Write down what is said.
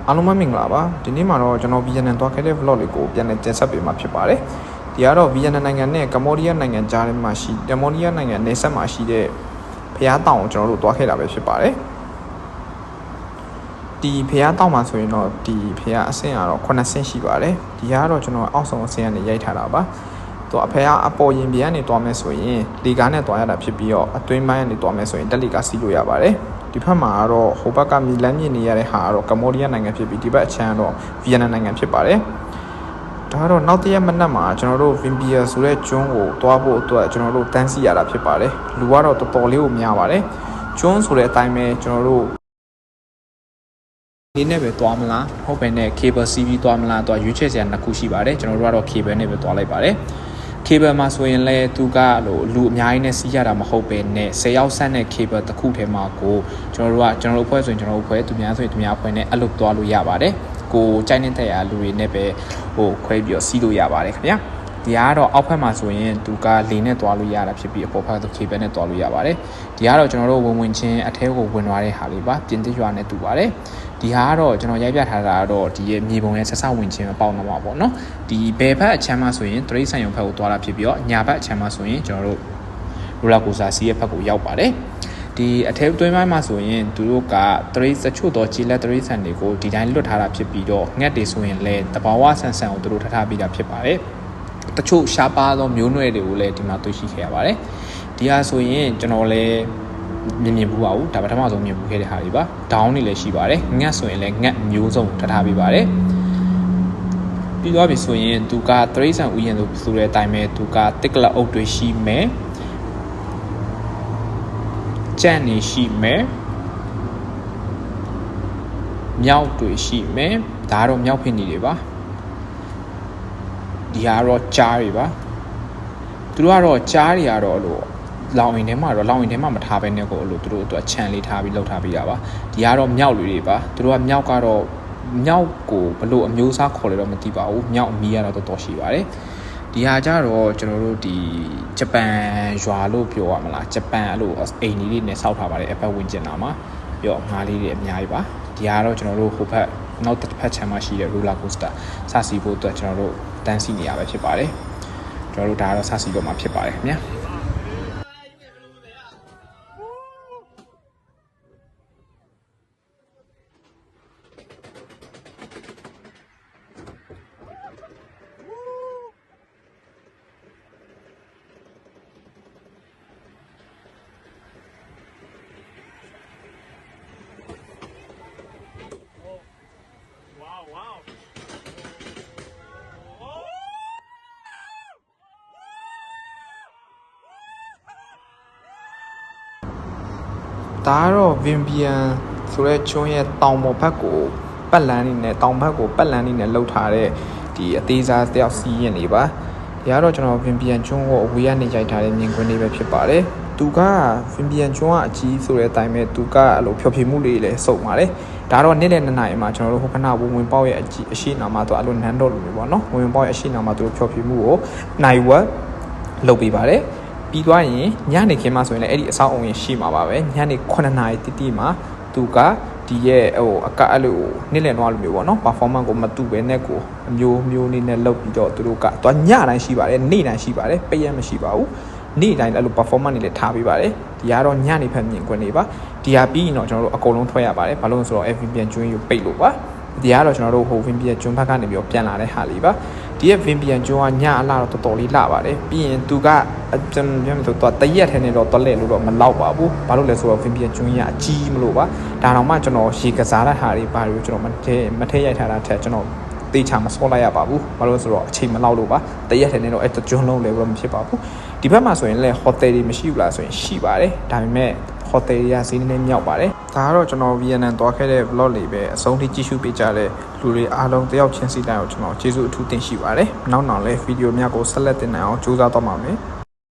အားလုံးပဲမင်္ဂလာပါဒီနေ့မှာတော့ကျွန်တော်ဗီယက်နမ်သွားခဲ့တဲ့ vlog လေးကိုပြန်လည်တင်ဆက်ပေးမှာဖြစ်ပါတယ်ဒီကတော့ဗီယက်နမ်နိုင်ငံနဲ့ကမ္ဘောဒီးယားနိုင်ငံကြားထဲမှာရှိကမ္ဘောဒီးယားနိုင်ငံနယ်စပ်မှာရှိတဲ့ဖျားတောင်ကိုကျွန်တော်တို့သွားခဲ့တာပဲဖြစ်ပါတယ်ဒီဖျားတောင်မှာဆိုရင်တော့ဒီဖျားအဆင့်ကတော့9ဆင့်ရှိပါတယ်ဒီကတော့ကျွန်တော်အောက်ဆုံးအဆင့်ကနေရိုက်ထားတာပါတော့အဖေကအပေါ်ရင်ပြန်ကနေသွားမယ်ဆိုရင်လေကားနဲ့သွားရတာဖြစ်ပြီးတော့အတွင်းပိုင်းကနေသွားမယ်ဆိုရင်တက်လေကားစီးလို့ရပါတယ်ဒီဘက်မှာကတော့ဟိုဘက်ကမြေလမ်းမြင့်နေရတဲ့ဟာကတော့ကမ္ဘောဒီးယားနိုင်ငံဖြစ်ပြီးဒီဘက်အချမ်းကတော့ဗီယက်နမ်နိုင်ငံဖြစ်ပါတယ်ဒါကတော့နောက်တစ်ရက်မနက်မှာကျွန်တော်တို့ဗင်ပီယာဆိုတဲ့ကျွန်းကိုသွားဖို့အတွက်ကျွန်တော်တို့တန်းစီရတာဖြစ်ပါတယ်လူကတော့တော်တော်လေးကိုများပါတယ်ကျွန်းဆိုတဲ့အတိုင်းပဲကျွန်တော်တို့ဒီနဲ့ပဲသွားမလားဟုတ်ပဲနဲ့ cable CV သွားမလားတော့ရွေးချယ်စရာနှစ်ခုရှိပါတယ်ကျွန်တော်တို့ကတော့ cable နဲ့ပဲသွားလိုက်ပါတယ်cable မှာဆိုရင်လည်းသူကလူအများကြီးနဲ့စီးရတာမဟုတ်ပဲနဲ့10ရောက်ဆက်တဲ့ cable တစ်ခုထဲမှာကိုကျွန်တော်တို့အဖွဲ့ဆိုရင်ကျွန်တော်တို့အဖွဲ့သူများဆိုရင်သူများအဖွဲ့နဲ့အဲ့လိုသွားလို့ရပါတယ်ကိုကြိုက်နေတဲ့လူတွေနဲ့ပဲခွဲပြီးတော့စီးလို့ရပါတယ်ခင်ဗျာဒီကတော့အောက်ဘက်မှာဆိုရင်သူကလေနဲ့သွားလို့ရတာဖြစ်ပြီးအပေါ်ဘက်က cable နဲ့သွားလို့ရပါတယ်ဒီကတော့ကျွန်တော်တို့ဝင်ချင်းအထဲကိုဝင်သွားတဲ့ဟာလေးပါပြင်သစ်ရွာနဲ့တူပါတယ်ဒီဟာကတော့ကျွန်တော်ရိုက်ပြထားတာကတော့ဒီရဲ့မြေပုံရဲ့ဆက်စဝင်ချင်းပေါက်တော့မှာပေါ့နော်ဒီဘယ်ဘက်အချမ်းမှာဆိုရင်တရိတ်ဆိုင်ရုံဘက်ကိုသွားတာဖြစ်ပြီးတော့ညာဘက်အချမ်းမှာဆိုရင်ကျွန်တော်တို့ရိုလာကိုစာစီရဲ့ဘက်ကိုရောက်ပါတယ်ဒီအထက်တွင်းပိုင်းမှာဆိုရင်သူတို့ကတရိတ်စချို့တော့ဂျီလက်တရိတ်ဆန်တွေကိုဒီတိုင်းလွတ်ထားတာဖြစ်ပြီးတော့ငှက်တွေဆိုရင်လည်းတဘာဝဆန်ဆန်ကိုသူတို့ထားပြီးတာဖြစ်ပါတယ်တချို့ရှားပါသောမျိုးနွယ်တွေကိုလည်းဒီမှာတွေ့ရှိခဲ့ရပါတယ်ဒီဟာဆိုရင်ကျွန်တော်လည်းမြင်ဘူးပါဘူးဒါပထမဆုံးမြင်ဘူးခဲ့တဲ့ဟာတွေပါဒေါင်းတွေလည်းရှိပါတယ်ငှက်ဆိုရင်လည်းငှက်မျိုးစုံထားပေးပါတယ်ပြီးတော့ပြီဆိုရင်သူကတရိတ်ဆန်ဥယျာဉ်လို့ဆိုတဲ့အတိုင်းပဲသူကတစ်ကလအုပ်တွေရှိမယ်ကြံ့နေရှိမယ်မြောက်တွေရှိမယ်ဒါကတော့မြောက်ဖင်တွေပါဒီကတော့ကြားတွေပါသူတို့ကတော့ကြားတွေကတော့လို့လောင်ရင်ထဲမှာတော့လောင်ရင်ထဲမှာမထားဘဲနဲ့ကိုလို့သူတို့အတွက်ခြံလေးထားပြီးလှုပ်ထားပေးတာပါဒီကတော့မြောက်တွေပါသူတို့ကမြောက်ကတော့မြောက်ကိုဘလို့အမျိုးအစားခေါ်လဲတော့မသိပါဘူးမြောက်အမီးကတော့တော်တော်ရှိပါတယ်ဒီဟာကြတော့ကျွန်တော်တို့ဒီဂျပန်ရွာလို့ပြောရမလားဂျပန်အဲ့လိုအိမ်ကြီးတွေနဲ့စောက်ထားပါတယ်အပတ်ဝင်းကျင်တာမှာပြီးတော့ငါးလေးတွေအများကြီးပါဒီဟာတော့ကျွန်တော်တို့ဟိုဘက်နောက်တစ်ဖက်ခြမ်းမှာရှိတဲ့ roller coaster စစီဖို့အတွက်ကျွန်တော်တို့တန်းစီနေရပဲဖြစ်ပါတယ်ကျွန်တော်တို့ဒါကတော့စစီတော့မှာဖြစ်ပါတယ်ခင်ဗျာဒါကတော့ဗင်ပီယန်ဆိုတဲ့ကျွန်းရဲ့တောင်ပေါ်ဘက်ကိုပတ်လန်းနေနဲ့တောင်ဘက်ကိုပတ်လန်းနေနဲ့လှုပ်ထားတဲ့ဒီအသေးစားတယောက်စီးရင်နေပါဒီကတော့ကျွန်တော်ဗင်ပီယန်ကျွန်းကိုအဝေးကနေရိုက်ထားတဲ့မြင်ကွင်းလေးပဲဖြစ်ပါတယ်သူကဗင်ပီယန်ကျွန်းကအကြီးဆိုတဲ့အတိုင်းပဲသူကအဲ့လိုဖျော်ဖြေမှုလေးလည်းစုံပါတယ်ဒါတော့နေ့လယ်2နာရီမှာကျွန်တော်တို့ဟိုခဏဝင်ပေါက်ရဲ့အရှိနာမှာသူအဲ့လိုနန်းတော်လိုမျိုးပေါ့နော်ဝင်ပေါက်ရဲ့အရှိနာမှာသူဖျော်ဖြေမှုကိုနိုင်ဝက်လုပ်ပေးပါတယ်ပြီးသွားရင်ညနေခင်းမှဆိုရင်လည်းအဲ့ဒီအဆောက်အုံရင်ရှိမှာပါပဲညနေ9နာရီတိမှာသူကဒီရဲ့အကအဲ့လိုနေ့လည်တော့လိုမျိုးပေါ့နော် performance ကိုမတူပဲနဲ့ကိုအမျိုးနေနဲ့လုပ်ပြီးတော့သူတို့ကသွားညတိုင်းရှိပါတယ်နေ့တိုင်းရှိပါတယ်ပိတ်ရမရှိပါဘူးနေ့တိုင်းအဲ့လို performance တွေလည်းထားပေးပါတယ်ဒီကတော့ညနေဖက်မြင်ကွင်းနေပါဒီဟာပြီးရင်တော့ကျွန်တော်တို့အကုန်လုံးထွက်ရပါတယ်ဘာလို့လဲဆိုတော့ Vivian ကျွန်းကိုပိတ်လို့ပါဒီကတော့ကျွန်တော်တို့ဟို Vivian ကျွန်းဘက်ကနေပြီးတော့ပြန်လာတဲ့ဟာလေးပါဒီရဲ့ Vivian ကျွန်းကညအလားတော့တော်တော်လေးလှပါတယ်ပြီးရင်သူကကျွန်တော်ပြောမယ်ဆိုတော့တရက်ထဲနဲ့တော့တွက်လဲလို့တော့မလောက်ပါဘူးဘာလို့လဲဆိုတော့ Vivian ကျွန်းကြီးအကြီးမလို့ပါဒါတော့မှကျွန်တော်ရေကစားတဲ့ဟာတွေဘာလို့ကျွန်တော်မထဲရိုက်ထားတာထက်ကျွန်တော်တေချာမစောလိုက်ရပါဘူးဘာလို့ဆိုတော့အချိန်မလောက်လို့ပါတရက်ထဲနဲ့တော့အဲ့ကျွန်းလုံးလည်းမဖြစ်ပါဘူးဒီဘက်မှာဆိုရင်လည်းဟိုတယ်တွေမရှိဘူးလားဆိုရင်ရှိပါတယ်ဒါပေမဲ့ဟိုတယ်တွေကဈေးနည်းမြောက်ပါတယ်ဒါကတော့ကျွန်တော်ဗီယက်နမ်သွားခဲ့တဲ့ vlog လေးပဲအဆုံးထိကြည့်ရှုပေးကြတဲ့လူတွေအားလုံးတယောက်ချင်းစီတိုင်းကိုကျွန်တော်ကျေးဇူးအထူးတင်ရှိပါတယ်နောက်လည်းဗီဒီယိုများကိုဆက်လက်တင်နိုင်အောင်ကြိုးစားသွားပါမယ်